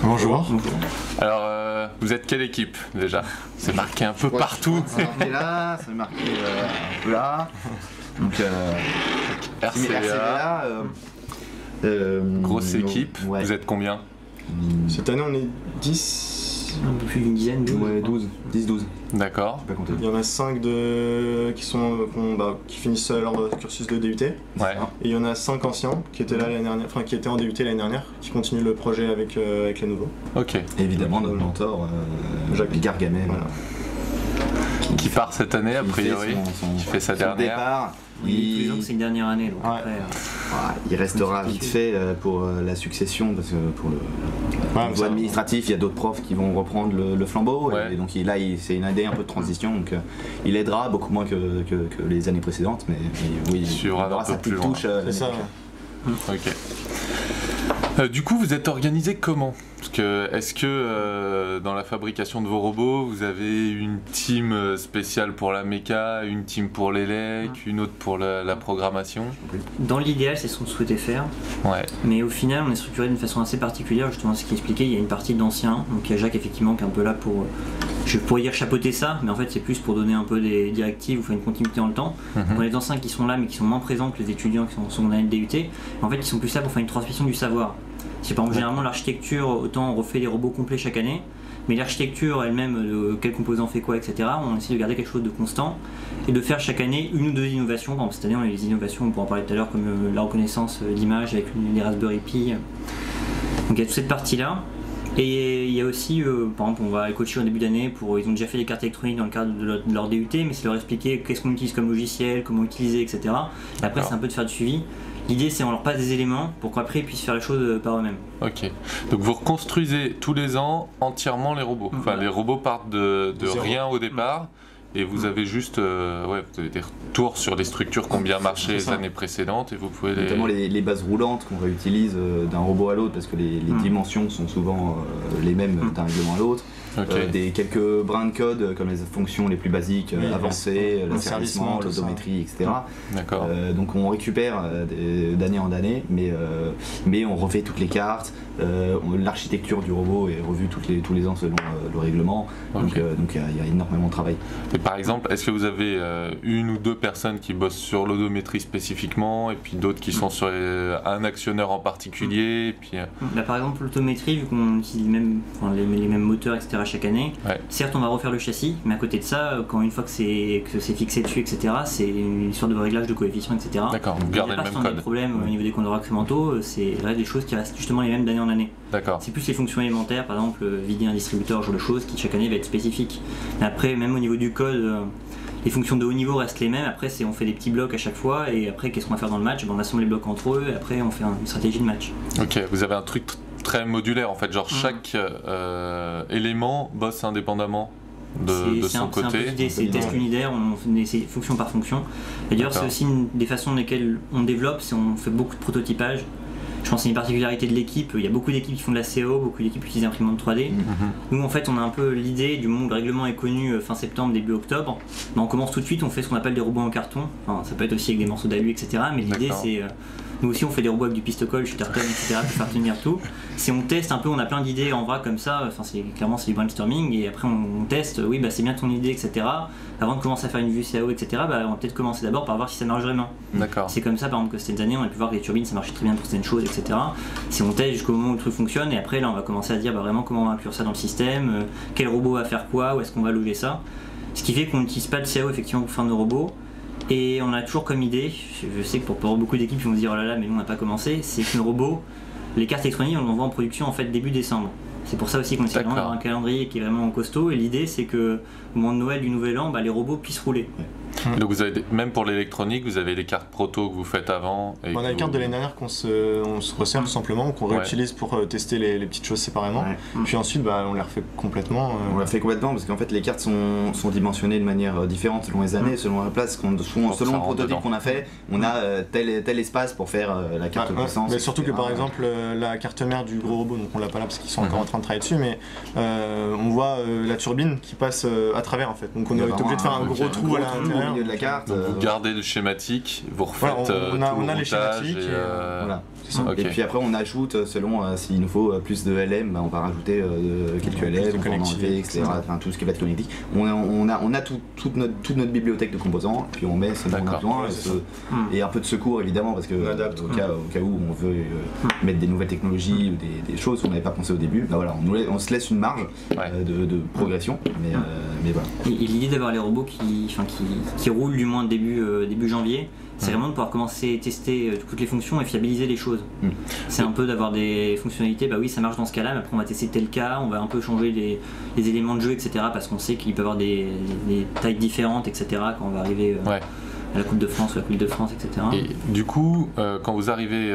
Bonjour. Alors, vous êtes quelle équipe déjà? C'est marqué un peu partout. C'est marqué là, c'est marqué un peu là. Donc, RCA, grosse équipe. Ouais. Vous êtes combien? Cette année, on est 10. Un peu plus d'une dizaine, 12. Ouais, 12. 10-12. D'accord. Pas compter. Il y en a 5 qui finissent leur cursus de DUT. Et Ouais. il y en a 5 anciens qui étaient là l'année dernière, enfin qui étaient en DUT l'année dernière, qui continuent le projet avec les nouveaux. Ok. Et évidemment, notre mentor, Jacques Gargamel, Voilà. Qui part cette année a priori? Qui fait sa son dernière? départ. Il est plus que c'est une dernière année, donc Ouais. après... Il restera vite fait pour la succession, parce que pour le niveau administratif, il y a d'autres profs qui vont reprendre le flambeau. Ouais. Et donc là, c'est une année un peu de transition, donc il aidera beaucoup moins que les années précédentes, mais oui, il suivra aura un peu sa plus petite loin. touche. C'est ça. Ok. Du coup, vous êtes organisé comment? Parce que, est-ce que dans la fabrication de vos robots, vous avez une team spéciale pour la méca, une team pour l'élec, une autre pour la programmation? Dans l'idéal, c'est ce qu'on souhaitait faire, Ouais. mais au final, on est structuré d'une façon assez particulière, justement ce qui expliquait, il y a une partie d'anciens, donc il y a Jacques effectivement qui est un peu là pour, je pourrais dire chapeauter ça, mais en fait c'est plus pour donner un peu des directives ou faire une continuité dans le temps. On a les anciens qui sont là, mais qui sont moins présents que les étudiants qui sont en seconde année de DUT, en fait ils sont plus là pour faire une transmission du savoir. C'est par exemple généralement l'architecture, autant on refait des robots complets chaque année, mais l'architecture elle-même, quel composant fait quoi, etc., on essaie de garder quelque chose de constant et de faire chaque année une ou deux innovations. Par exemple, cette année on a des innovations, on pourra en parler tout à l'heure, comme la reconnaissance d'image avec les Raspberry Pi. Donc il y a toute cette partie-là. Et il y a aussi, par exemple, on va coacher au début d'année, ils ont déjà fait des cartes électroniques dans le cadre de leur DUT, mais c'est leur expliquer qu'est-ce qu'on utilise comme logiciel, comment utiliser, etc. Et après c'est un peu de faire du suivi. L'idée c'est on leur passe des éléments pour qu'après ils puissent faire les choses par eux-mêmes. Ok. Donc vous reconstruisez tous les ans entièrement les robots. Enfin, les robots partent de rien au départ. Et vous avez juste vous avez des retours sur les structures qui ont bien marché les années précédentes et vous pouvez Notamment les bases roulantes qu'on réutilise d'un robot à l'autre, parce que les dimensions sont souvent les mêmes d'un règlement à l'autre. Okay. Quelques brins de code comme les fonctions les plus basiques, avancées, l'asservissement, l'odométrie, etc. D'accord. Donc on récupère d'année en année, mais on refait toutes les cartes, l'architecture du robot est revue tous les ans selon le règlement, donc il y a énormément de travail. Et par exemple, est-ce que vous avez une ou deux personnes qui bossent sur l'odométrie spécifiquement et puis d'autres qui sont sur un actionneur en particulier et puis, Là, par exemple l'autométrie, vu qu'on utilise les mêmes moteurs, etc. chaque année, certes on va refaire le châssis, mais à côté de ça, une fois que c'est fixé dessus, etc., c'est une histoire de réglage de coefficients, etc. D'accord, vous gardez le même code. Des problèmes au niveau des compteurs incrémentaux, c'est des choses qui restent justement les mêmes d'année en année. D'accord. C'est plus les fonctions élémentaires, par exemple vider un distributeur, ce genre de choses, qui chaque année va être spécifique. Mais après, même au niveau du code, les fonctions de haut niveau restent les mêmes. Après, on fait des petits blocs à chaque fois, et après, qu'est-ce qu'on va faire dans le match? On assemble les blocs entre eux, et après, on fait une stratégie de match. Ok, vous avez un truc très modulaire en fait, genre chaque élément bosse indépendamment de son côté. C'est test unitaire, on fait fonction par fonction. Et d'ailleurs, c'est aussi des façons dans lesquelles on développe, on fait beaucoup de prototypage. Je pense que c'est une particularité de l'équipe. Il y a beaucoup d'équipes qui font de la CO, beaucoup d'équipes qui utilisent l'imprimante 3D. Nous, en fait, on a un peu l'idée, du moment où le règlement est connu fin septembre, début octobre, on commence tout de suite, on fait ce qu'on appelle des robots en carton. Enfin, ça peut être aussi avec des morceaux d'alu, etc. Mais l'idée, c'est... Nous aussi, on fait des robots avec du pistocol, shutterton, etc. pour faire tenir tout. On teste un peu, on a plein d'idées en vrac comme ça. Clairement, c'est du brainstorming. Et après, on teste, c'est bien ton idée, etc. Avant de commencer à faire une vue CAO, etc., on va peut-être commencer d'abord par voir si ça marche vraiment. D'accord. C'est comme ça, par exemple, que cette année, on a pu voir que les turbines, ça marchait très bien pour certaines choses, etc. Si on teste jusqu'au moment où le truc fonctionne, et après, là, on va commencer à dire vraiment comment on va inclure ça dans le système, quel robot va faire quoi, où est-ce qu'on va loger ça. Ce qui fait qu'on n'utilise pas de CAO, effectivement, pour faire nos robots. Et on a toujours comme idée, je sais que pour beaucoup d'équipes, ils vont se dire oh là là, mais nous on n'a pas commencé, c'est que nos robots, les cartes électroniques, on en voit en production en fait début décembre. C'est pour ça aussi qu'on essaie d'avoir un calendrier qui est vraiment costaud, et l'idée c'est que au moment de Noël, du Nouvel An, les robots puissent rouler. Donc vous avez même pour l'électronique, vous avez les cartes proto que vous faites avant. On a les cartes de l'année dernière qu'on se resserre tout simplement, qu'on réutilise pour tester les petites choses séparément. Puis ensuite, on les refait complètement. On les refait complètement parce qu'en fait les cartes sont dimensionnées de manière différente selon les années, selon la place, selon le prototype qu'on a fait. On a tel espace pour faire la carte de puissance. Mais surtout que par exemple la carte mère du gros robot, donc on l'a pas là parce qu'ils sont encore en train de travailler dessus, mais on voit la turbine qui passe à travers en fait. Donc on est obligé de faire un gros trou à l'intérieur. De la carte. Donc vous gardez le schématique, vous refaites on a tout le les routage schématiques. Voilà. C'est ça. Ok. Et puis après on ajoute selon s'il nous faut plus de LM, on va rajouter quelques Plus de LM, on va en connectivité, enlever, etc. etc. Enfin tout ce qui va être connectique. On a toute notre bibliothèque de composants, puis on met ce dont on a D'accord. besoin Ouais, c'est ça. et un peu de secours évidemment parce que On adapte, au cas où on veut mettre des nouvelles technologies ou des choses qu'on n'avait pas pensé au début, bah voilà, on se laisse une marge de progression, mais voilà. Et l'idée d'avoir les robots qui roulent du moins début janvier, c'est vraiment de pouvoir commencer à tester toutes les fonctions et fiabiliser les choses. C'est un peu d'avoir des fonctionnalités, bah oui ça marche dans ce cas-là, mais après on va tester tel cas, on va un peu changer les éléments de jeu, etc. parce qu'on sait qu'il peut y avoir des tailles différentes, etc. quand on va arriver à la Coupe de France ou la Coupe de France, etc. Et du coup, quand vous arrivez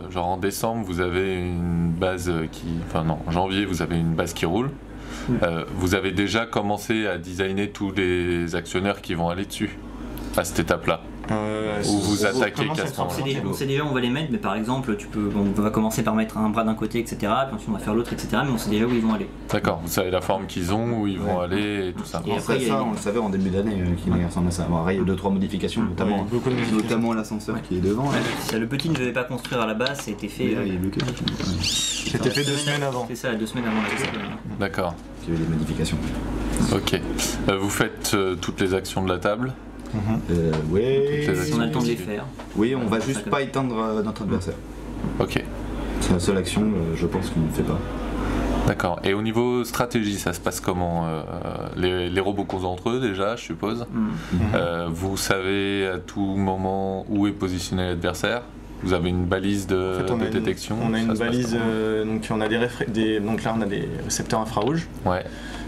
genre en décembre, vous avez une base en janvier, vous avez une base qui roule. Vous avez déjà commencé à designer tous les actionnaires qui vont aller dessus à cette étape-là. Ou vous attaquez qu'à ce moment-là. On sait déjà où on va les mettre, mais par exemple, on va commencer par mettre un bras d'un côté, etc. Puis ensuite on va faire l'autre, etc. Mais on sait déjà où ils vont aller. D'accord, vous savez la forme qu'ils ont, où ils vont aller et tout ça. Et Après après, ça, on le savait en début d'année qu'il ressemble à ça. Bon, après, il y a 2-3 modifications, notamment, beaucoup de modifications. notamment l'ascenseur qui est devant. Là. ça, le petit ne devait pas construire à la base, ça a été fait. Et là, il est bloqué. C'était fait 2 semaines avant. C'est ça, 2 semaines avant la Coupe. D'accord, Il y avait des modifications. ok. Vous faites toutes les actions de la table. Ouais. Toutes les Si on a le temps de les faire. Oui, on va juste pas éteindre notre adversaire. Ok, C'est la seule action, je pense, qu'il ne fait pas. d'accord. Et au niveau stratégie, ça se passe comment les robots causent entre eux déjà, je suppose. Vous savez à tout moment où est positionné l'adversaire. Vous avez une balise de détection. On a ça une se passe balise, comment donc on a donc là on a des récepteurs infrarouges Ouais,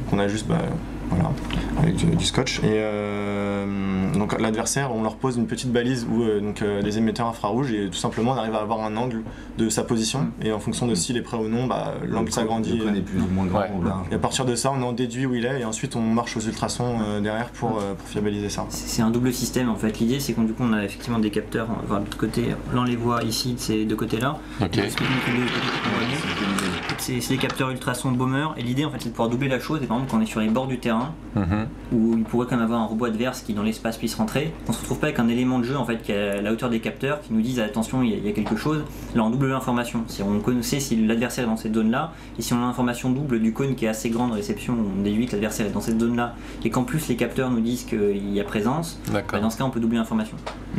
qu'on a juste voilà, avec du scotch. Et donc l'adversaire, on leur pose une petite balise ou des émetteurs infrarouges et tout simplement on arrive à avoir un angle de sa position et en fonction de s'il est prêt ou non, l'angle s'agrandit. Le cône est plus ou moins grand Ouais. ou large. Et à partir de ça, on en déduit où il est et ensuite on marche aux ultrasons derrière pour fiabiliser ça. C'est un double système en fait. L'idée c'est qu'on on a effectivement des capteurs, on va voir de l'autre côté. Là on les voit ici de ces deux côtés-là. ok. C'est des capteurs ultrasons bomber et l'idée en fait c'est de pouvoir doubler la chose et par exemple quand on est sur les bords du terrain Mhm. où il pourrait quand même avoir un robot adverse qui dans l'espace puisse rentrer, on se retrouve pas avec un élément de jeu en fait qui est à la hauteur des capteurs qui nous disent attention il y a quelque chose. Là on double l'information, si on connaissait si l'adversaire est dans cette zone là et si on a l'information double du cône qui est assez grande de réception, on déduit que l'adversaire est dans cette zone là et qu'en plus les capteurs nous disent qu'il y a présence, D'accord. dans ce cas on peut doubler l'information.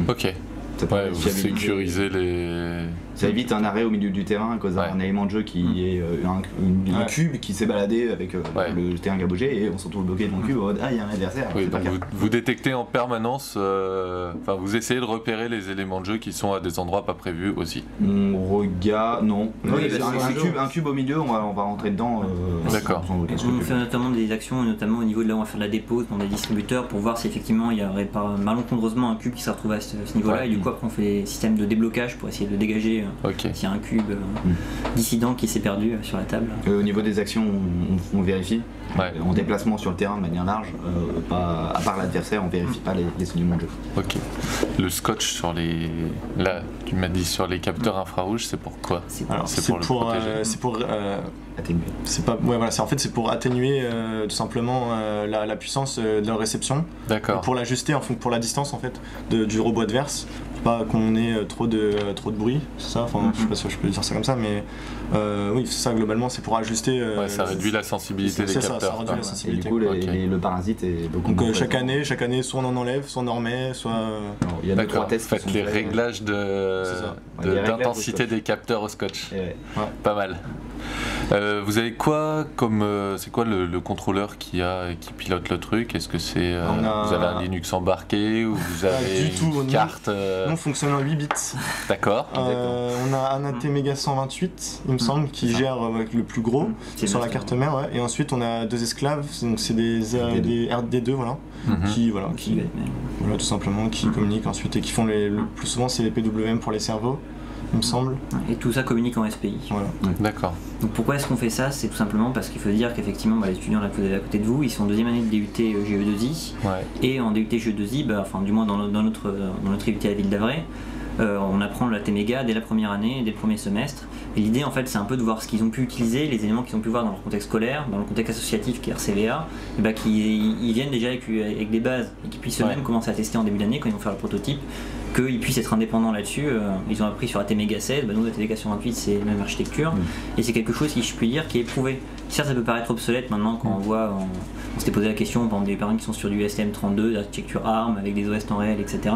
Ok. Ça permet Ouais, de vous fiabiliser. sécurisez les. Ça évite un arrêt au milieu du terrain à cause d'un élément de jeu qui est un cube qui s'est baladé avec le terrain qui a bougé et on se retrouve bloqué dans le cube. Il y a un adversaire. Oui, c'est pas donc le cas. vous détectez en permanence, vous essayez de repérer les éléments de jeu qui sont à des endroits pas prévus aussi. On regarde, non. Oui, C'est bah, un cube au milieu, on va rentrer dedans. D'accord. sans aucun On scrupule. fait notamment des actions, notamment au niveau de là où on va faire de la dépose dans des distributeurs pour voir si effectivement il y aurait pas malencontreusement un cube qui se retrouve à ce niveau-là Ouais. et du coup après on fait des systèmes de déblocage pour essayer de dégager Ok. s'il y a un cube dissident qui s'est perdu sur la table. Au niveau des actions, on vérifie. Ouais. En déplacement sur le terrain de manière large, à part l'adversaire, on vérifie pas les éléments de jeu. Ok. Le scotch sur les. Là, tu m'as dit sur les capteurs infrarouges, c'est pour quoi? Alors C'est c'est pour le pour, protéger. Atténuer. c'est pas, ouais, voilà, c'est pour atténuer tout simplement la puissance de leur réception. Et D'accord. pour l'ajuster pour la distance en fait du robot adverse, pour pas qu'on ait trop de bruit, c'est ça. Enfin, je sais pas si je peux dire ça comme ça, mais oui, c'est ça globalement, c'est pour ajuster. Ouais, ça réduit la sensibilité des c'est ça, capteurs. ça réduit quoi. la Et du sensibilité. coup, Ok. le parasite est beaucoup Donc moins chaque présent. année, soit on en enlève, soit on en remet, soit. Alors, il y a 2-3 D'accord. tests. Faites qui sont les faits. réglages C'est ça. Les réglages d'intensité au scotch. des capteurs au scotch. Et ouais. Pas mal. Vous avez quoi comme c'est quoi le contrôleur qui pilote le truc? Est-ce que c'est On a- vous avez un Linux embarqué ou vous avez du tout, une nous- carte Nous, on fonctionne en 8 bits. D'accord. On a un ATmega 128, il me semble, qui gère le plus gros C'est sur bien la ça. carte mère. Ouais. Et ensuite, on a 2 esclaves, donc c'est des RD2, voilà, Mhm. qui Mais- tout simplement, qui communiquent ensuite et qui font le plus souvent c'est les PWM pour les cerveaux, il me semble. Et tout ça communique en SPI. Voilà. D'accord. Donc pourquoi est-ce qu'on fait ça? C'est tout simplement parce qu'il faut dire qu'effectivement les étudiants là que vous avez à côté de vous, ils sont en deuxième année de DUT GE2I Ouais. et en DUT GE2I, enfin du moins dans notre IUT à la ville d'Avray, on apprend la T-Méga dès la première année, dès le premier semestre. Et l'idée en fait c'est un peu de voir ce qu'ils ont pu utiliser, les éléments qu'ils ont pu voir dans leur contexte scolaire, dans le contexte associatif qui est RCVA, et qu'ils viennent déjà avec des bases et qu'ils puissent eux-mêmes commencer à tester en début d'année quand ils vont faire le prototype, qu'ils puissent être indépendants là-dessus. Ils ont appris sur ATmega 7, nous ATmega 128 c'est la même architecture, et c'est quelque chose qui, je puis dire, qui est prouvé. Certes, ça peut paraître obsolète maintenant quand on s'était posé la question par des parents qui sont sur du STM32, l'architecture ARM avec des OS temps réel, etc.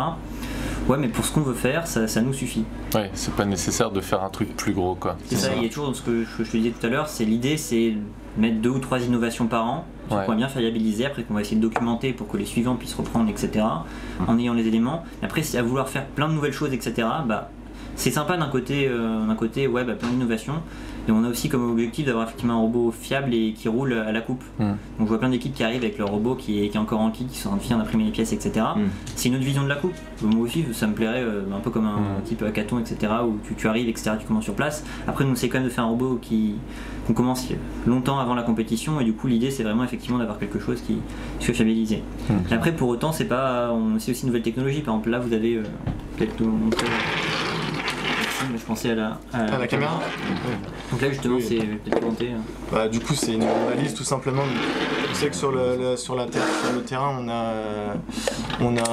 Ouais, mais pour ce qu'on veut faire, ça nous suffit. Ouais, c'est pas nécessaire de faire un truc plus gros, quoi. C'est ça, il y a toujours ce que je te disais tout à l'heure, l'idée c'est mettre 2 ou 3 innovations par an, qu'on va bien fiabiliser, après qu'on va essayer de documenter pour que les suivants puissent reprendre, etc. En ayant les éléments. Après, si à vouloir faire plein de nouvelles choses, etc., c'est sympa d'un côté, plein d'innovations. Et on a aussi comme objectif d'avoir effectivement un robot fiable et qui roule à la coupe. Donc je vois plein d'équipes qui arrivent avec leur robot qui est encore en kit, qui sont en train d'imprimer les pièces, etc. C'est une autre vision de la coupe. Moi aussi, ça me plairait un peu comme un type hackathon, etc. où tu arrives, etc. Tu commences sur place. Après, nous, c'est quand même de faire un robot qu'on commence longtemps avant la compétition, et du coup, l'idée, c'est vraiment effectivement d'avoir quelque chose qui soit fiabilisé. Et après, pour autant, c'est aussi une nouvelle technologie. Par exemple, là, vous avez peut-être montré. Je pensais à la caméra. Donc là justement c'est peut-être commenter. Du coup c'est une balise tout simplement. On sait que sur le terrain on a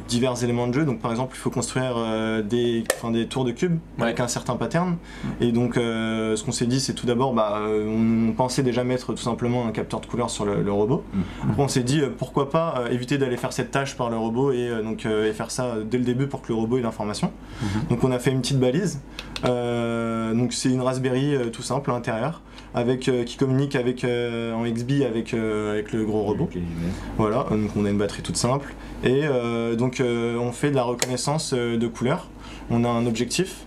divers éléments de jeu. Donc par exemple il faut construire des tours de cubes avec un certain pattern. Et donc ce qu'on s'est dit c'est tout d'abord on pensait déjà mettre tout simplement un capteur de couleur sur le robot. Après on s'est dit pourquoi pas éviter d'aller faire cette tâche par le robot et faire ça dès le début pour que le robot ait l'information. Donc on a fait une petite balise. Donc c'est une Raspberry tout simple à l'intérieur qui communique en XBee avec le gros robot. Voilà, donc on a une batterie toute simple et on fait de la reconnaissance de couleurs. On a un objectif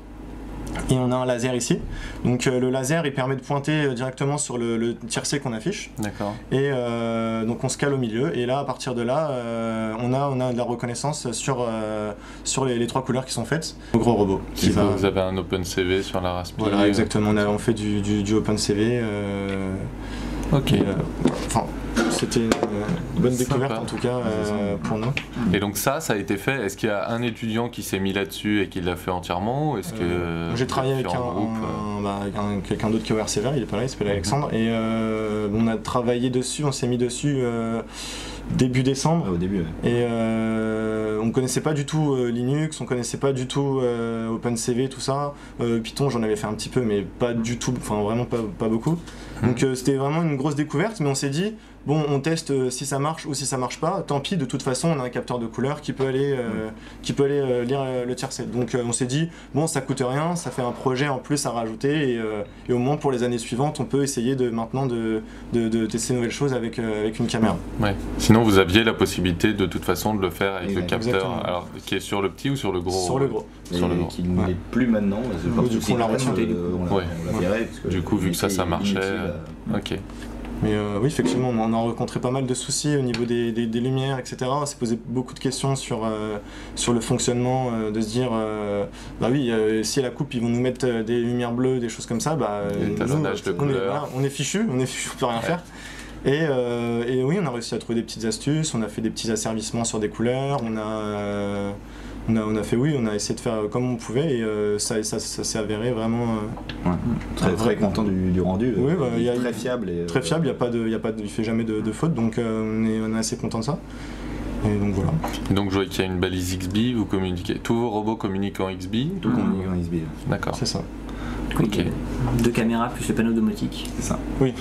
et on a un laser ici. Donc le laser il permet de pointer directement sur le tiercé qu'on affiche. D'accord. Et donc on se cale au milieu et là à partir de là on a de la reconnaissance sur les 3 couleurs qui sont faites. Le gros robot. Vous avez un OpenCV sur la Raspberry. Voilà exactement, on fait du OpenCV. Ok. C'était une bonne découverte en tout cas pour nous. Et donc ça a été fait. Est-ce qu'il y a un étudiant qui s'est mis là-dessus et qui l'a fait entièrement, ou est-ce que j'ai travaillé avec quelqu'un d'autre qui est au RCVR, il est pas là, il s'appelle Alexandre, et on a travaillé dessus, on s'est mis dessus début décembre. Au début. Et on connaissait pas du tout Linux, on connaissait pas du tout OpenCV, tout ça. Python j'en avais fait un petit peu mais pas du tout, enfin vraiment pas beaucoup. Donc c'était vraiment une grosse découverte, mais on s'est dit bon on teste si ça marche ou si ça marche pas, tant pis, de toute façon on a un capteur de couleur qui peut aller lire le tiercé. Donc on s'est dit bon ça coûte rien, ça fait un projet en plus à rajouter et au moins pour les années suivantes on peut essayer maintenant de tester de nouvelles choses avec une caméra. Ouais. Sinon vous aviez la possibilité de toute façon de le faire avec le capteur. Exactement. Alors qui est sur le petit ou sur le gros? Sur le gros. Qui ne l'est plus maintenant. Du coup on l'a retiré. On l'a viré. Du coup vu que ça marchait. Ok. Mais oui, effectivement, on a rencontré pas mal de soucis au niveau des lumières, etc. On s'est posé beaucoup de questions sur le fonctionnement, de se dire, si à la coupe ils vont nous mettre des lumières bleues, des choses comme ça, on est fichu, on peut rien faire. Et oui, on a réussi à trouver des petites astuces, on a fait des petits asservissements sur des couleurs, on a essayé de faire comme on pouvait et ça s'est avéré vraiment très content du rendu. Oui, très fiable. Très fiable, il fait jamais de faute, donc on est assez content de ça. Et donc voilà. Donc je vois qu'il y a une balise XBee, vous communiquez. Tous vos robots communiquent en XBee? Tout communique en XBee. D'accord. C'est ça. Ok. 2 caméras plus le panneau domotique. C'est ça. Oui,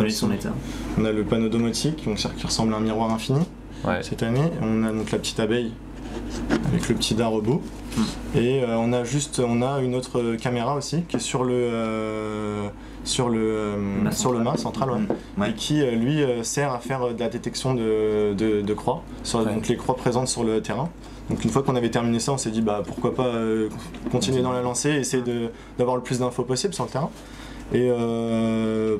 son état. On a le panneau domotique qui ressemble à un miroir infini cette année. On a donc la petite abeille avec le petit dard au bout. Et on a une autre caméra aussi qui est sur le mât central et qui lui sert à faire de la détection de croix, donc les croix présentes sur le terrain. Donc une fois qu'on avait terminé ça, on s'est dit pourquoi pas continuer dans la lancée et essayer d'avoir le plus d'infos possible sur le terrain. Et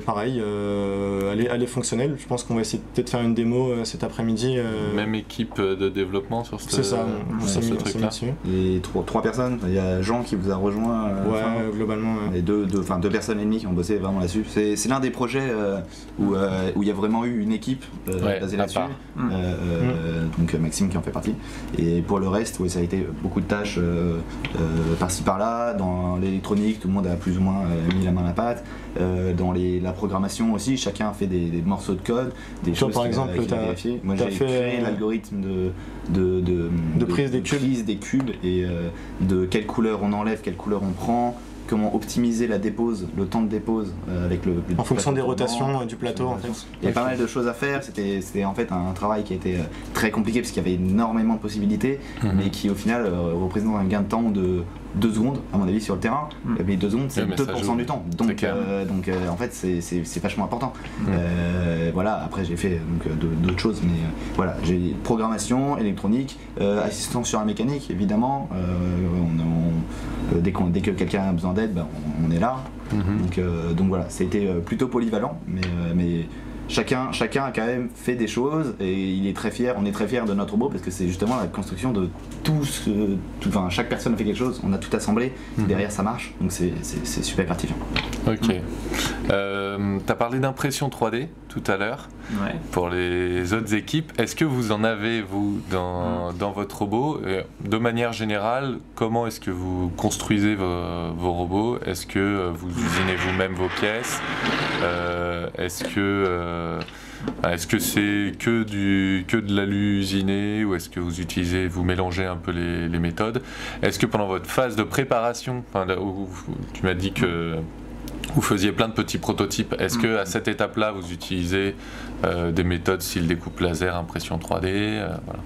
pareil, elle est fonctionnelle. Je pense qu'on va essayer de peut-être faire une démo cet après-midi. Même équipe de développement sur ce truc-là. C'est ça, on s'est mis dessus. Et 3 personnes, il y a Jean qui vous a rejoint. Globalement. Et 2 personnes et demie qui ont bossé vraiment là-dessus. C'est l'un des projets où il y a vraiment eu une équipe basée là-dessus. Donc Maxime qui en fait partie. Et pour le reste, ça a été beaucoup de tâches par-ci par-là. Dans l'électronique, tout le monde a plus ou moins mis la main à la pâte. maths, dans la programmation aussi, chacun a fait des morceaux de code, des Toi, choses par exemple, qu'il a vérifiées. Moi j'ai créé l'algorithme de prise des cubes et de quelle couleur on enlève, quelle couleur on prend, comment optimiser la dépose, le temps de dépose avec en fonction des rotations du plateau en fait. Il y a pas mal de choses à faire, c'était en fait un travail qui a été très compliqué parce qu'il y avait énormément de possibilités, mais qui au final représente un gain de temps de 2 secondes à mon avis sur le terrain. Mais 2 secondes c'est 2% du temps, donc en fait c'est vachement important. Voilà, après j'ai fait d'autres choses, mais voilà, j'ai programmation, électronique, assistance sur la mécanique évidemment, dès que quelqu'un a besoin d'aide, on est là. Donc voilà, c'était plutôt polyvalent, mais chacun a quand même fait des choses et on est très fiers de notre robot parce que c'est justement la construction de chaque personne a fait quelque chose, on a tout assemblé, derrière ça marche, donc c'est super gratifiant. Ok. T'as parlé d'impression 3D tout à l'heure pour les autres équipes. Est-ce que vous en avez, vous, dans votre robot? De manière générale, comment est-ce que vous construisez vos robots? Est-ce que vous usinez vous-même vos pièces? Est-ce que c'est que de l'alu usiné, ou est-ce que vous mélangez un peu les méthodes? Est-ce que pendant votre phase de préparation, où tu m'as dit que vous faisiez plein de petits prototypes, est-ce que à cette étape-là vous utilisez des méthodes style découpe laser, impression 3D voilà.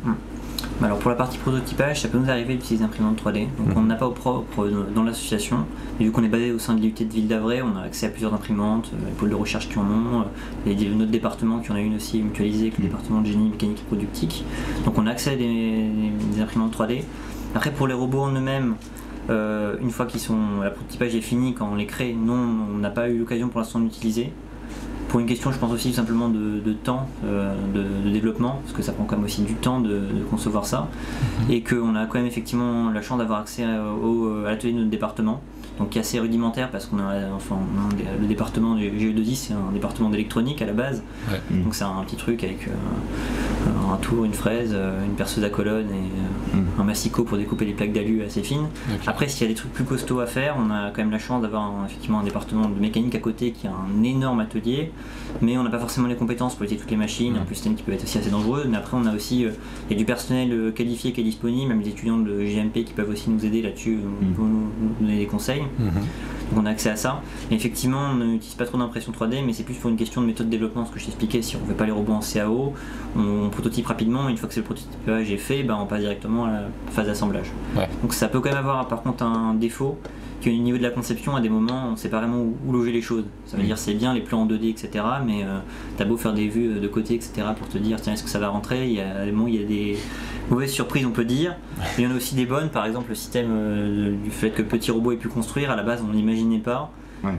Alors pour la partie prototypage, ça peut nous arriver d'utiliser imprimante 3D. Donc on n'a pas au propre dans l'association, mais vu qu'on est basé au sein de l'IUT de Ville d'Avray, on a accès à plusieurs imprimantes, les pôles de recherche qui en ont, et notre département qui en a une aussi mutualisée avec le département de génie mécanique et productique. Donc on a accès à des imprimantes 3D. Après pour les robots en eux-mêmes, une fois la prototypage est fini, quand on les crée, on n'a pas eu l'occasion pour l'instant d'utiliser. Pour une question, je pense aussi simplement de temps de développement, parce que ça prend quand même aussi du temps de concevoir ça, et qu'on a quand même effectivement la chance d'avoir accès à l'atelier de notre département, donc qui est assez rudimentaire parce qu'on a le département du GE2I, c'est un département d'électronique à la base, donc c'est un petit truc avec un tour, une fraise, une perceuse à colonne et un massicot pour découper les plaques d'alu assez fines. Après, s'il y a des trucs plus costauds à faire, on a quand même la chance d'avoir effectivement un département de mécanique à côté qui a un énorme atelier, mais on n'a pas forcément les compétences pour utiliser toutes les machines, en plus c'est une qui peut être aussi assez dangereuse, mais après on a aussi il y a du personnel qualifié qui est disponible, même des étudiants de GMP qui peuvent aussi nous aider là-dessus, pour nous donner des conseils. Donc on a accès à ça. Et effectivement, on n'utilise pas trop d'impression 3D, mais c'est plus pour une question de méthode de développement, ce que je t'expliquais. Si on ne fait pas les robots en CAO, on prototype rapidement, et une fois que le prototypage est fait, on passe directement à la phase d'assemblage. Donc ça peut quand même avoir par contre un défaut, qu'au niveau de la conception, à des moments, on ne sait pas vraiment où loger les choses. Ça veut dire c'est bien les plans en 2D, etc., mais t'as beau faire des vues de côté, etc., pour te dire tiens, est-ce que ça va rentrer, il y a des mauvaises surprises, on peut dire, mais il y en a aussi des bonnes. Par exemple, le système du fait que le petit robot ait pu construire, à la base on ne l'imaginait pas.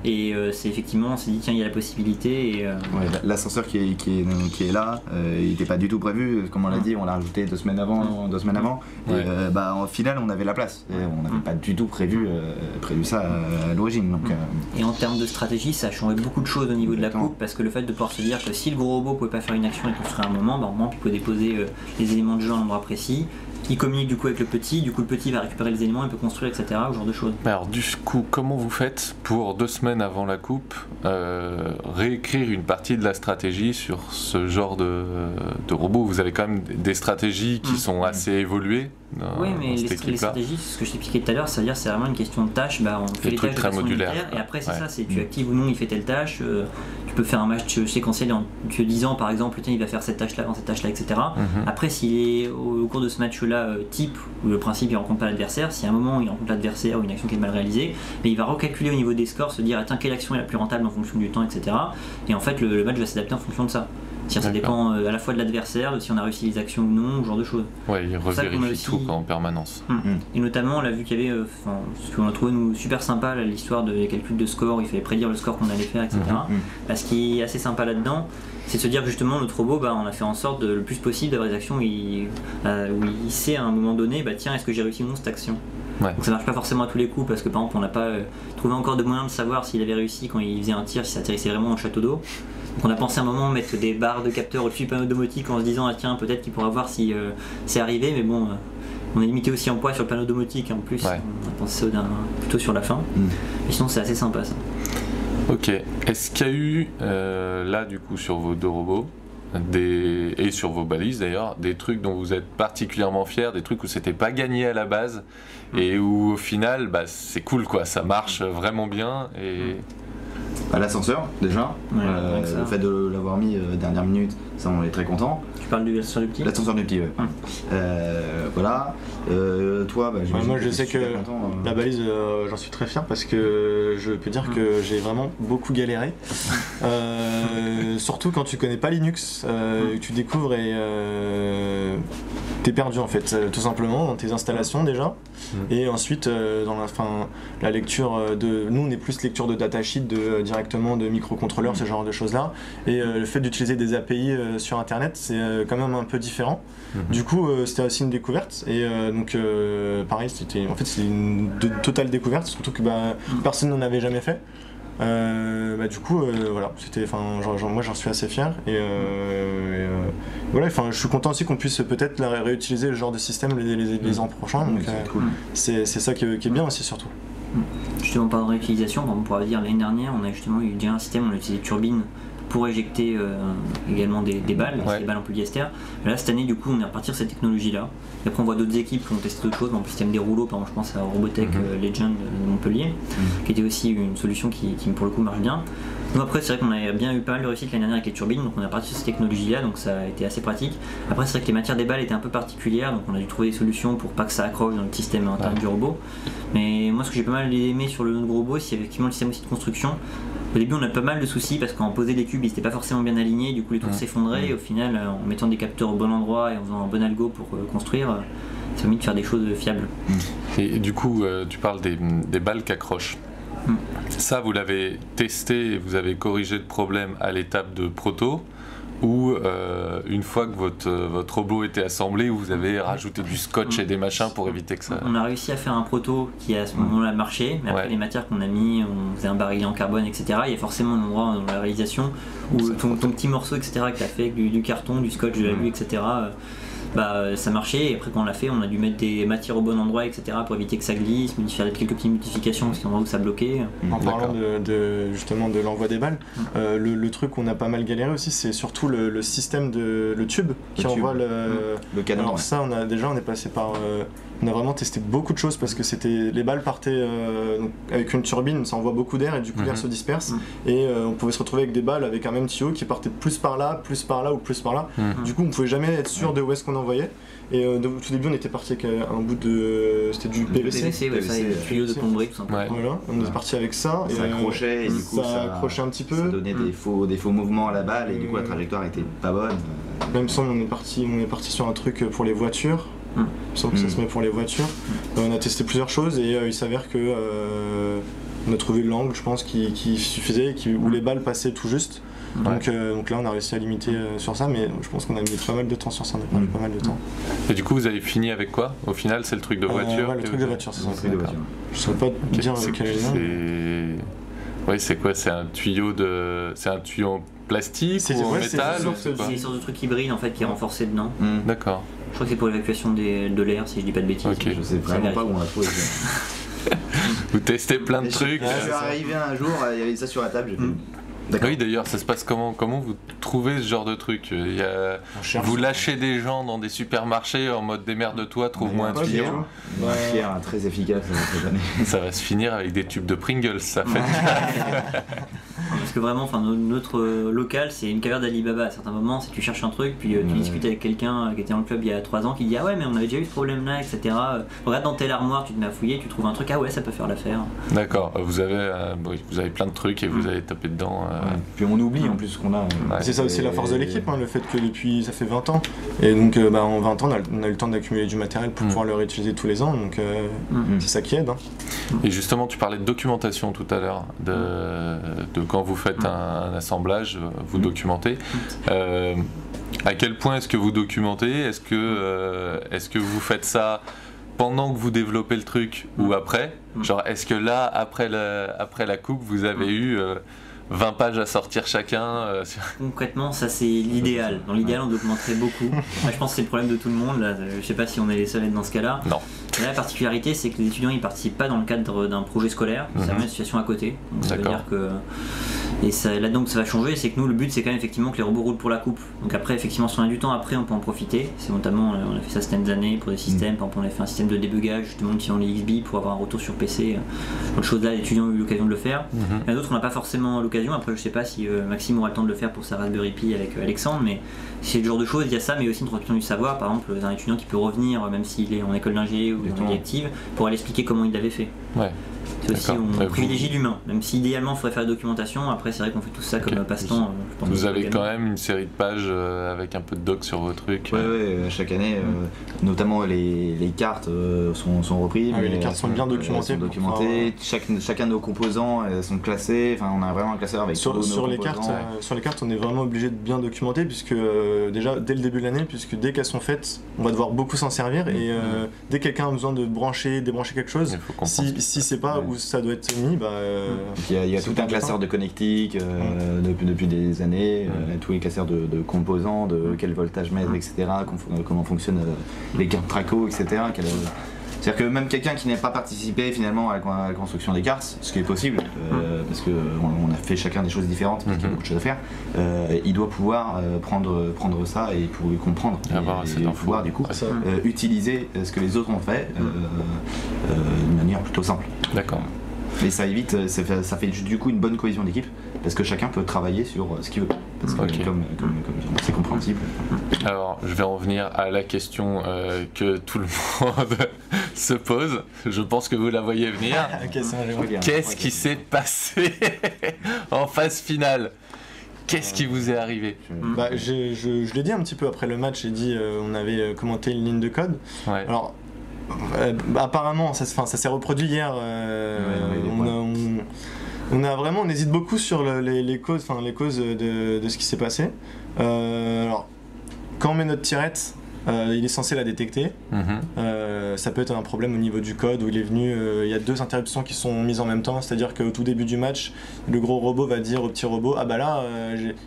Et c'est effectivement, on s'est dit tiens, il y a la possibilité. Et l'ascenseur qui est là, il n'était pas du tout prévu, comme on l'a dit, on l'a rajouté 2 semaines avant. Et au final, on avait la place. Et on n'avait pas du tout prévu ça à l'origine. Donc, Et en termes de stratégie, ça a changé beaucoup de choses au niveau de la coupe, parce que le fait de pouvoir se dire que si le gros robot ne pouvait pas faire une action et construire un moment, au moins il peut déposer les éléments de jeu à un endroit précis. Il communique du coup avec le petit va récupérer les éléments, il peut construire, etc., ce genre de choses. Alors du coup, comment vous faites pour 2 semaines avant la coupe réécrire une partie de la stratégie sur ce genre de robot? Vous avez quand même des stratégies qui sont assez évoluées. Oui, mais les stratégies, ce que je t'expliquais tout à l'heure, c'est-à-dire c'est vraiment une question de tâches. On fait les tâches de façon unitaire, et après c'est ça, c'est tu actives ou non, il fait telle tâche. Tu peux faire un match séquentiel en te disant par exemple tiens, il va faire cette tâche-là avant cette tâche-là, etc. Après, s'il est au cours de ce match-là type où le principe il rencontre pas l'adversaire, si à un moment il rencontre l'adversaire ou une action qui est mal réalisée, mais il va recalculer au niveau des scores, se dire attends, quelle action est la plus rentable en fonction du temps, etc. Et en fait le match va s'adapter en fonction de ça. Ça dépend à la fois de l'adversaire, de si on a réussi les actions ou non, ce genre de choses. Il revérifie tout en permanence. Et notamment, on a vu qu'il y avait, ce qu'on a trouvé nous super sympa, l'histoire des calculs de score, il fallait prédire le score qu'on allait faire, etc. Ce qui est assez sympa là-dedans, c'est de se dire que justement notre robot, on a fait en sorte le plus possible d'avoir des actions où il sait à un moment donné, tiens, est-ce que j'ai réussi ou non cette action. Donc ça marche pas forcément à tous les coups, parce que par exemple on n'a pas trouvé encore de moyens de savoir s'il avait réussi quand il faisait un tir, si ça atterrissait vraiment dans le château d'eau. Donc on a pensé à un moment mettre des barres de capteurs au-dessus du panneau domotique en se disant tiens, peut-être qu'il pourra voir si c'est arrivé, mais bon, on est limité aussi en poids sur le panneau domotique, en plus on a pensé ça plutôt sur la fin. Et sinon c'est assez sympa ça. Ok. Est-ce qu'il y a eu, là du coup sur vos 2 robots, et sur vos balises d'ailleurs, des trucs dont vous êtes particulièrement fiers, des trucs où c'était pas gagné à la base et où au final c'est cool quoi, ça marche vraiment bien et... L'ascenseur déjà, le fait de l'avoir mis dernière minute, ça on est très content. Tu parles de l'ascenseur du petit ? L'ascenseur du petit, ouais. Voilà. Toi, moi je sais que la balise, j'en suis très fier parce que je peux dire que j'ai vraiment beaucoup galéré. Surtout quand tu connais pas Linux, tu découvres et t'es perdu en fait, tout simplement dans tes installations déjà. Et ensuite dans la lecture de... Nous on est plus lecture de datasheet, directement de microcontrôleurs, ce genre de choses là. Et le fait d'utiliser des API sur internet c'est quand même un peu différent. Du coup c'était aussi une découverte et donc pareil c'est une totale découverte, surtout que personne n'en avait jamais fait. Du coup voilà, moi j'en suis assez fier et voilà, je suis content aussi qu'on puisse peut-être réutiliser le genre de système les ans prochains, donc c'est ça qui est bien aussi surtout. Justement, par réutilisation, on pourrait dire l'année dernière on a justement eu déjà un système, on a utilisé turbine pour éjecter également des balles, des balles en polyester. Mais là cette année du coup on est reparti sur cette technologie là. Et après on voit d'autres équipes qui ont testé d'autres choses, le système des rouleaux, par exemple je pense à Robotech Legend de Montpellier, qui était aussi une solution qui pour le coup marche bien. Nous après c'est vrai qu'on a bien eu pas mal de réussite l'année dernière avec les turbines, donc on est reparti sur cette technologie là, donc ça a été assez pratique. Après c'est vrai que les matières des balles étaient un peu particulières, donc on a dû trouver des solutions pour pas que ça accroche dans le système interne du robot. Mais moi ce que j'ai pas mal aimé sur le notre robot c'est effectivement le système aussi de construction. Au début on a pas mal de soucis parce qu'en posait les cubes ils étaient pas forcément bien alignés, du coup les tours s'effondraient et au final en mettant des capteurs au bon endroit et en faisant un bon algo pour construire, ça a permis de faire des choses fiables. Et du coup tu parles des balles qui accrochent. Ça vous l'avez testé et vous avez corrigé le problème à l'étape de proto ou une fois que votre robot était assemblé, vous avez rajouté du scotch et des machins pour éviter que ça... On a réussi à faire un proto qui à ce moment-là marchait, mais après les matières qu'on a mis, on faisait un barillet en carbone, etc. Il y a forcément un endroit dans la réalisation où ton petit morceau, etc. que tu as fait avec du carton, du scotch, de la glu, etc. Ça marchait, et après quand on l'a fait on a dû mettre des matières au bon endroit, etc. pour éviter que ça glisse, faire quelques petites modifications parce qu'il y a un endroit où ça bloquait. En parlant justement de l'envoi des balles, le truc où on a pas mal galéré aussi c'est surtout le système le tube qui envoie le canon. Alors ça on est passé par... on a vraiment testé beaucoup de choses parce que les balles partaient avec une turbine, ça envoie beaucoup d'air et du coup l'air se disperse et on pouvait se retrouver avec des balles avec un même tuyau qui partait plus par là ou plus par là. Du coup on pouvait jamais être sûr de où est-ce qu'on envoyait et au tout début on était parti avec un bout de... c'était du PVC, ça, le tuyau de plomberie tout simplement. Voilà, on est parti avec ça et ça accrochait et du coup ça accrochait un petit peu, ça donnait des faux mouvements à la balle et du coup la trajectoire était pas bonne. Même si on est parti sur un truc pour les voitures. Il me semble que ça se met pour les voitures. On a testé plusieurs choses et il s'avère que on a trouvé l'angle, je pense, qui suffisait, où les balles passaient tout juste. Donc là, on a réussi à limiter sur ça, mais je pense qu'on a mis pas mal de temps sur ça. On a perdu pas mal de temps. Et du coup, vous avez fini avec quoi ? Au final, c'est le truc de voiture. Le truc de voiture, c'est ça. Je saurais pas te dire quel est le nom. Oui, c'est quoi ? C'est un tuyau en plastique ou en métal ? C'est une sorte de truc hybride en fait qui est renforcé dedans. D'accord. Je crois que c'est pour l'évacuation de l'air, si je dis pas de bêtises. Okay. Je sais vraiment pas où on l'a trouvé. Vous testez plein de trucs. Je suis arrivé un jour, il y avait ça sur la table, j'ai fait... Oui, d'ailleurs, ça se passe comment vous trouvez ce genre de truc ? Vous lâchez des gens dans des supermarchés en mode démerde-toi, trouve-moi un tuyau. Très efficace cette année. Ça va se finir avec des tubes de Pringles, ça fait. Parce que vraiment, notre local, c'est une caverne d'Alibaba. À certains moments, si tu cherches un truc, puis tu discutes avec quelqu'un qui était dans le club il y a 3 ans, qui dit ah ouais, mais on avait déjà eu ce problème-là, etc. Regarde dans telle armoire, tu te mets à fouiller, tu trouves un truc, ah ouais, ça peut faire l'affaire. D'accord. Vous avez plein de trucs et vous avez tapé dedans. Puis on oublie en plus ce qu'on a. C'est ça aussi la force de l'équipe, le fait que depuis ça fait 20 ans et donc en 20 ans on a eu le temps d'accumuler du matériel pour pouvoir le réutiliser tous les ans, donc c'est ça qui aide. Et justement tu parlais de documentation tout à l'heure, de quand vous faites un assemblage, vous documentez. À quel point est-ce que vous documentez ? Est-ce que vous faites ça pendant que vous développez le truc ou après ? Genre est-ce que là après la coupe vous avez eu 20 pages à sortir chacun Concrètement, ça c'est l'idéal. Dans l'idéal, on documenterait beaucoup. Je pense que c'est le problème de tout le monde. Là. Je sais pas si on est les seuls à être dans ce cas-là. Non. Là, la particularité, c'est que les étudiants ils participent pas dans le cadre d'un projet scolaire, c'est vraiment une situation à côté. Donc, ça veut dire que et ça, là donc ça va changer, c'est que nous le but c'est quand même effectivement que les robots roulent pour la coupe. Donc après effectivement si on a du temps après on peut en profiter. C'est notamment on a fait ça certaines années pour des systèmes, par exemple on a fait un système de débugage justement utilisant les XB pour avoir un retour sur PC. Autre chose là les étudiants ont eu l'occasion de le faire. Il y en a d'autres on n'a pas forcément l'occasion. Après je sais pas si Maxime aura le temps de le faire pour sa Raspberry Pi avec Alexandre, mais c'est le genre de choses, il y a ça, mais aussi une transmission du savoir. Par exemple un étudiant qui peut revenir même s'il est en école d'ingé ou en active pour aller expliquer comment il l'avait fait. Ouais. C'est aussi on privilégie l'humain, même si idéalement il faudrait faire la documentation. Après c'est vrai qu'on fait tout ça comme passe-temps. Vous avez quand même une série de pages avec un peu de doc sur vos trucs. Ouais, chaque année, notamment les cartes sont reprises. Les cartes sont bien documentées. Chacun de nos composants sont classés. Enfin, on a vraiment un classeur avec sur les cartes. Sur les cartes, on est vraiment obligé de bien documenter puisque déjà dès le début de l'année, puisque dès qu'elles sont faites, on va devoir beaucoup s'en servir et dès que quelqu'un a besoin de débrancher quelque chose, si c'est pas où ça doit être mis, il y a tout un classeur de connectiques depuis des années, tous les classeurs de composants, de quel voltage mettre, etc., comment fonctionnent les cartes Traco, etc. C'est-à-dire que même quelqu'un qui n'a pas participé finalement à la construction des cartes, ce qui est possible, parce qu'on a fait chacun des choses différentes, parce qu'il y a beaucoup de choses à faire, il doit pouvoir prendre ça et pour comprendre et pouvoir du coup utiliser ce que les autres ont fait d'une manière plutôt simple. D'accord. Mais ça évite, ça fait du coup une bonne cohésion d'équipe parce que chacun peut travailler sur ce qu'il veut. Parce que comme c'est compréhensible. Alors, je vais en venir à la question que tout le monde se pose. Je pense que vous la voyez venir. Qu'est-ce qui s'est passé en phase finale? Qu'est-ce qui vous est arrivé? Je l'ai dit un petit peu après le match, j'ai dit on avait commenté une ligne de code. Ouais. Alors, apparemment, ça s'est reproduit hier. On hésite beaucoup sur les causes de ce qui s'est passé. Alors, quand on met notre tirette, il est censé la détecter. Ça peut être un problème au niveau du code où il est venu. Il y a 2 interruptions qui sont mises en même temps, c'est-à-dire qu'au tout début du match, le gros robot va dire au petit robot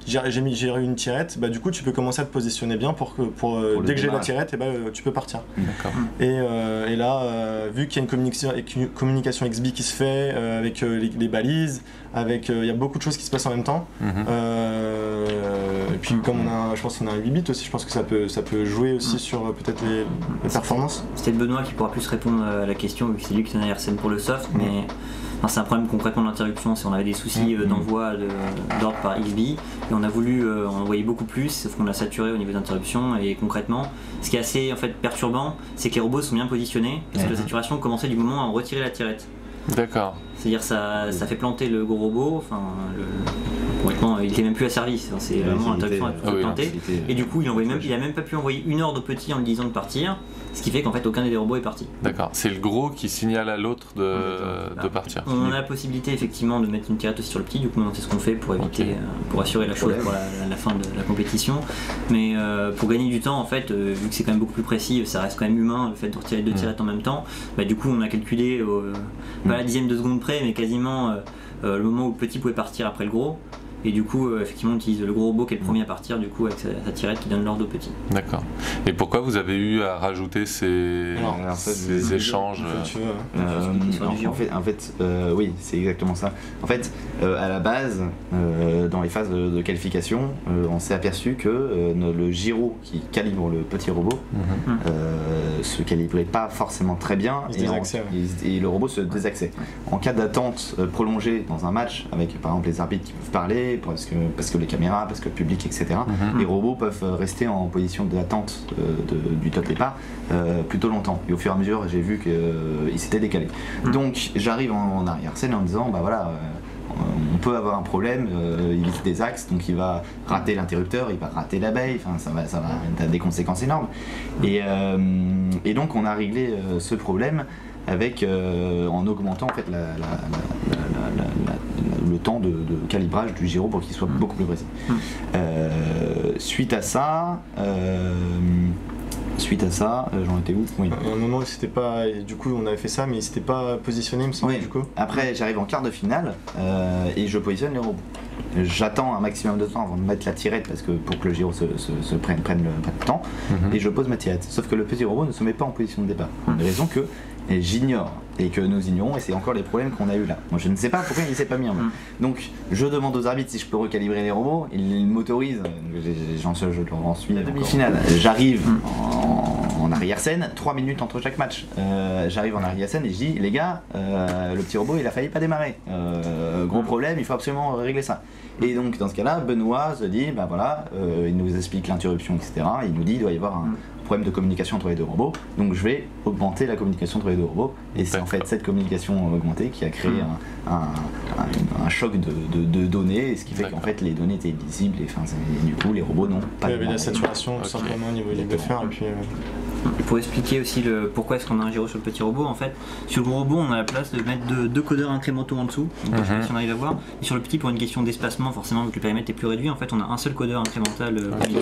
j'ai eu une tirette, du coup tu peux commencer à te positionner bien pour dès que j'ai la tirette, tu peux partir. Et là, vu qu'il y a une communication XB qui se fait avec les balises, il y a beaucoup de choses qui se passent en même temps. Et puis comme je pense qu'on a un 8 bits aussi, je pense que ça peut jouer aussi sur peut-être les performances. C'était Benoît qui pourra plus répondre à la question vu que c'est lui qui tenait RSN pour le soft, mais c'est un problème concrètement d'interruption. On avait des soucis d'envoi d'ordre par XB et on a voulu en envoyer beaucoup plus, sauf qu'on l'a saturé au niveau d'interruption. Et concrètement, ce qui est assez perturbant, c'est que les robots sont bien positionnés parce que la saturation commençait du moment où on retirait la tirette. D'accord. C'est-à-dire ça fait planter le gros robot, concrètement il était même plus à service, c'est vraiment l'interruption à tout planter. Et du coup il a même pas pu envoyer une ordre au petit en lui disant de partir, ce qui fait qu'en fait aucun des robots est parti. D'accord, c'est le gros qui signale à l'autre de partir. On a la possibilité effectivement de mettre une tirette aussi sur le petit, du coup c'est ce qu'on fait pour éviter, pour assurer la chose pour la fin de la compétition. Mais pour gagner du temps en fait, vu que c'est quand même beaucoup plus précis, ça reste quand même humain le fait de retirer 2 tirettes en même temps, du coup on a calculé pas la dixième de seconde près mais quasiment le moment où le petit pouvait partir après le gros. Et du coup, effectivement, on utilise le gros robot qui est le premier à partir, du coup, avec sa tirette qui donne l'ordre au petit. D'accord. Et pourquoi vous avez eu à rajouter ces échanges En fait, oui, c'est exactement ça. En fait, à la base, dans les phases de qualification, on s'est aperçu que le gyro qui calibre le petit robot se calibrait pas forcément très bien et le robot se désaxait. En cas d'attente prolongée dans un match, avec par exemple les arbitres qui peuvent parler, parce que les caméras, parce que le public, etc. Les robots peuvent rester en position d'attente du top départ plutôt longtemps. Et au fur et à mesure, j'ai vu qu'ils s'étaient décalés. Donc j'arrive en arrière-scène en disant, on peut avoir un problème, il se désaxe, donc il va rater l'interrupteur, il va rater l'abeille, ça va avoir des conséquences énormes. Et donc on a réglé ce problème avec en augmentant en fait le temps de calibrage du gyro pour qu'il soit beaucoup plus précis. Suite à ça, j'en étais où? Oui. À un moment, c'était pas. Du coup, on avait fait ça, mais il s'était pas positionné, il me semble. Oui. Du coup. Après, j'arrive en quart de finale et je positionne les robots. j'attends un maximum de temps avant de mettre la tirette parce que pour que le gyro se prenne le temps, et je pose ma tirette. Sauf que le petit robot ne se met pas en position de départ. Pour une raison que j'ignore et que nous ignorons, et c'est encore les problèmes qu'on a eu là. Moi je ne sais pas pourquoi il ne s'est pas mis en mode. Donc je demande aux arbitres si je peux recalibrer les robots, ils m'autorisent, je leur suis la demi-finale. J'arrive en arrière-scène, 3 minutes entre chaque match. J'arrive en arrière-scène et je dis les gars, le petit robot il a failli pas démarrer. Gros problème, il faut absolument régler ça. Et donc dans ce cas-là, Benoît se dit, bah voilà, il nous explique l'interruption, etc. Il nous dit il doit y avoir un problème de communication entre les deux robots, donc je vais augmenter la communication entre les deux robots, et c'est en fait cette communication augmentée qui a créé un choc de données, ce qui fait qu'en fait les données étaient visibles, et du coup les robots n'ont pas... Il y avait la saturation tout simplement au niveau du buffer, et puis... Pour expliquer aussi pourquoi est-ce qu'on a un gyro sur le petit robot, en fait, sur le gros robot on a la place de mettre deux codeurs incrémentaux en dessous, donc je sais pas si on arrive à voir, et sur le petit pour une question d'espacement, forcément vu que le périmètre est plus réduit, en fait on a un seul codeur incrémental au milieu,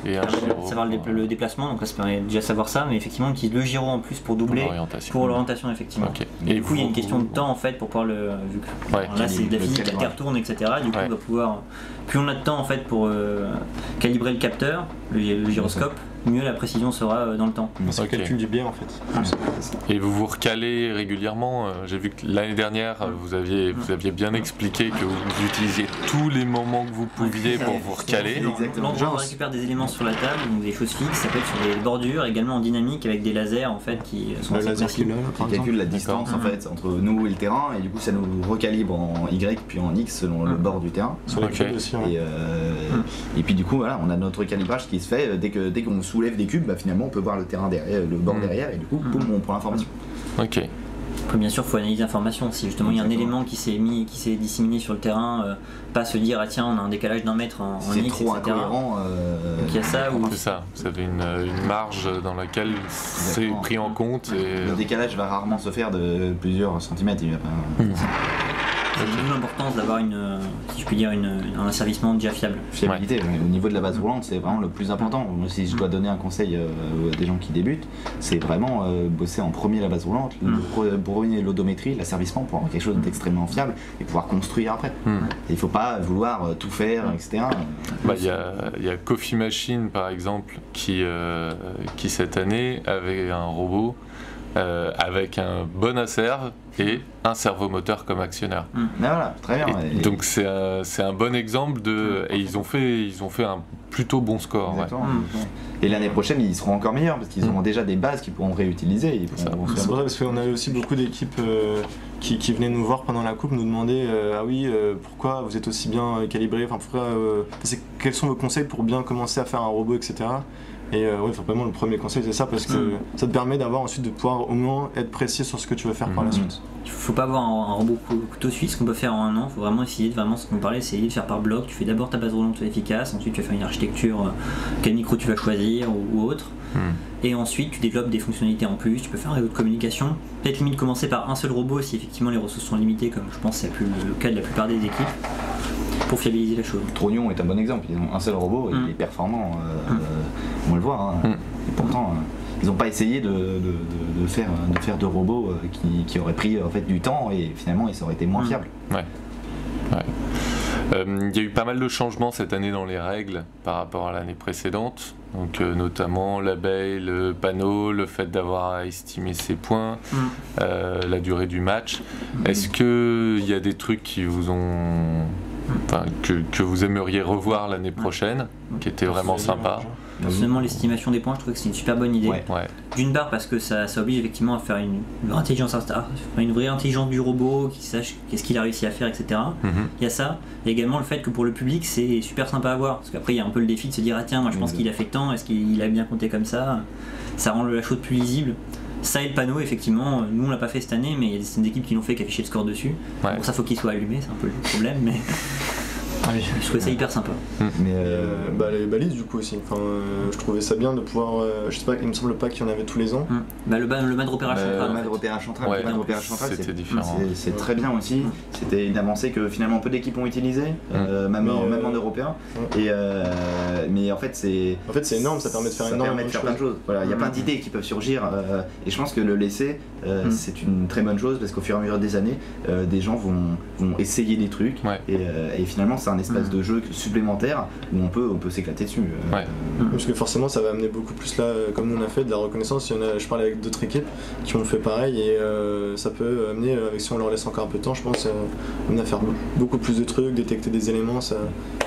et un gyro, savoir le déplacement, donc là ça permet déjà de savoir ça, mais effectivement on utilise le gyro en plus pour doubler, pour l'orientation effectivement. Et du coup il y a une question de temps en fait pour pouvoir vu que là c'est de la physique qui retourne, etc. Du coup on va pouvoir, plus on a de temps en fait pour calibrer le capteur, le gyroscope, mieux la précision sera dans le temps. C'est le calcul du biais en fait. Et vous vous recalez régulièrement. J'ai vu que l'année dernière vous aviez bien expliqué que vous utilisiez tous les moments que vous pouviez pour vous recaler. L'endroit où on récupère des éléments sur la table, donc des choses fixes, ça peut être sur des bordures, également en dynamique avec des lasers en fait qui sont assez précis. Qui calcule la distance en fait entre nous et le terrain, et du coup ça nous recalibre en Y puis en X selon le bord du terrain. Sur les cubes aussi. Et puis du coup voilà, on a notre calibrage qui se fait dès qu'on soulève des cubes, bah, finalement on peut voir le terrain derrière, le bord derrière, et du coup boum, on prend l'information. Ok. Après, bien sûr, il faut analyser l'information. Si justement il y a un élément qui s'est disséminé sur le terrain, pas se dire ah tiens on a un décalage d'1 mètre en X, trop etc. incohérent. Donc il y a ça ou... C'est ça, vous avez une marge dans laquelle c'est pris en compte. Et... Le décalage va rarement se faire de plusieurs centimètres. Il va pas... C'est d'où l'importance d'avoir si je puis dire, un asservissement déjà fiable. Fiabilité, au niveau de la base roulante, c'est vraiment le plus important. Moi, si je dois donner un conseil à des gens qui débutent, c'est vraiment bosser en premier la base roulante, brûler l'odométrie, l'asservissement pour avoir quelque chose d'extrêmement fiable et pouvoir construire après. Il ne faut pas vouloir tout faire, etc. Il y a Coffee Machine par exemple qui cette année avait un robot avec un bon asserve et un servomoteur comme actionnaire. Voilà, très bien. Donc c'est un bon exemple et ils ont fait un plutôt bon score. Ouais. Et l'année prochaine ils seront encore meilleurs parce qu'ils auront déjà des bases qu'ils pourront réutiliser. C'est vrai parce qu'on avait aussi beaucoup d'équipes qui venaient nous voir pendant la coupe, nous demander ah oui pourquoi vous êtes aussi bien calibré, quels sont vos conseils pour bien commencer à faire un robot, etc. Et vraiment le premier conseil c'est ça, parce que ça te permet d'avoir ensuite de pouvoir au moins être précis sur ce que tu veux faire par la suite. Il faut pas avoir un robot couteau suisse qu'on peut faire en un an, il faut vraiment essayer de ce qu'on parlait, essayer de faire par bloc. Tu fais d'abord ta base roulante efficace, ensuite tu vas faire une architecture, quel micro tu vas choisir ou autre. Et ensuite tu développes des fonctionnalités en plus, tu peux faire un réseau de communication. Peut-être limite commencer par un seul robot si effectivement les ressources sont limitées, comme je pense que c'est le cas de la plupart des équipes, pour fiabiliser la chose. Trognon est un bon exemple, ils ont un seul robot et il est performant, on le voit. Et pourtant ils n'ont pas essayé de faire de robots qui auraient pris en fait du temps, et finalement ça aurait été moins fiable. Il y a eu pas mal de changements cette année dans les règles par rapport à l'année précédente, donc notamment l'abeille, le panneau, le fait d'avoir à estimer ses points, la durée du match. Est-ce qu'il y a des trucs qui vous ont... que vous aimeriez revoir l'année prochaine, qui étaient vraiment sympas? Personnellement, l'estimation des points, je trouve que c'est une super bonne idée. D'une part parce que ça oblige effectivement à faire une vraie intelligence du robot, qui sache qu'est-ce qu'il a réussi à faire, etc. Il y a ça. Et également le fait que pour le public, c'est super sympa à voir. Parce qu'après, il y a un peu le défi de se dire ah tiens, moi je pense qu'il a fait tant, est-ce qu'il a bien compté comme ça? Ça rend la chose plus lisible. Ça et le panneau, effectivement, nous on l'a pas fait cette année, mais il y a des équipes qui l'ont fait, qui affichaient le score dessus. Pour ça, faut qu'il soit allumé, c'est un peu le problème. Mais Je trouvais ça hyper sympa. Mais les balises du coup aussi. Enfin, je trouvais ça bien de pouvoir. Je sais pas, il me semble pas qu'il y en avait tous les ans. Le mât de repérage central. Le mât de repérage central, ouais, le mât de repérage central, c'était différent. C'est très bien aussi. C'était une avancée que finalement peu d'équipes ont utilisée, même en européen. Mais en fait c'est énorme, ça permet de faire plein de choses. Voilà, il y a plein d'idées qui peuvent surgir et je pense que le laisser c'est une très bonne chose parce qu'au fur et à mesure des années, des gens vont essayer des trucs et finalement c'est un espace de jeu supplémentaire où on peut s'éclater dessus. Parce que forcément ça va amener beaucoup plus là, comme nous on a fait, de la reconnaissance. Je parlais avec d'autres équipes qui ont fait pareil et ça peut amener, si on leur laisse encore un peu de temps, je pense, amener à faire beaucoup plus de trucs, détecter des éléments,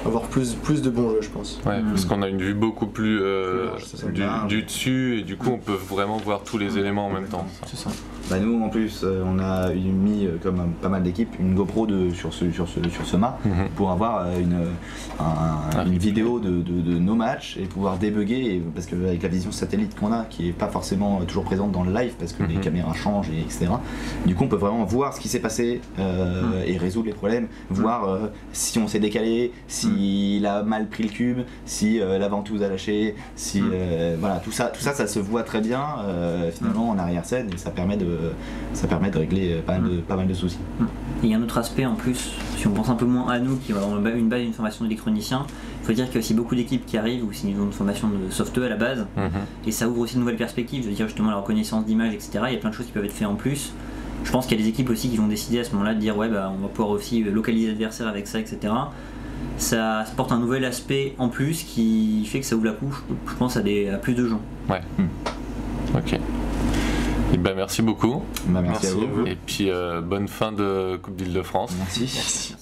avoir plus de bons jeux, je pense. Ouais, parce qu'on a une vue beaucoup plus du dessus et du coup on peut vraiment voir tous les éléments en même temps. C'est ça. Bah nous en plus on a mis comme pas mal d'équipes une GoPro sur ce mât pour avoir une vidéo de nos matchs et pouvoir débugger parce qu'avec la vision satellite qu'on a qui est pas forcément toujours présente dans le live parce que les caméras changent etc. Du coup on peut vraiment voir ce qui s'est passé et résoudre les problèmes, voir si on s'est décalé, s'il a mal pris le cube, si la ventouse a lâché, si voilà tout ça se voit très bien finalement en arrière-scène et ça permet de régler pas mal de soucis. Il y a un autre aspect en plus, si on pense un peu moins à nous qui avons une base d'une formation d'électronicien, il faut dire qu'il y a aussi beaucoup d'équipes qui arrivent ou s'ils ont une formation de software à la base et ça ouvre aussi de nouvelles perspectives, je veux dire justement la reconnaissance d'images etc. Il y a plein de choses qui peuvent être faites en plus. Je pense qu'il y a des équipes aussi qui vont décider à ce moment-là de dire on va pouvoir aussi localiser l'adversaire avec ça etc. Ça apporte un nouvel aspect en plus qui fait que ça ouvre la couche, je pense, à plus de gens. Ouais. Ok. Et merci beaucoup. Merci à vous. Et puis bonne fin de Coupe d'Île-de-France. Merci.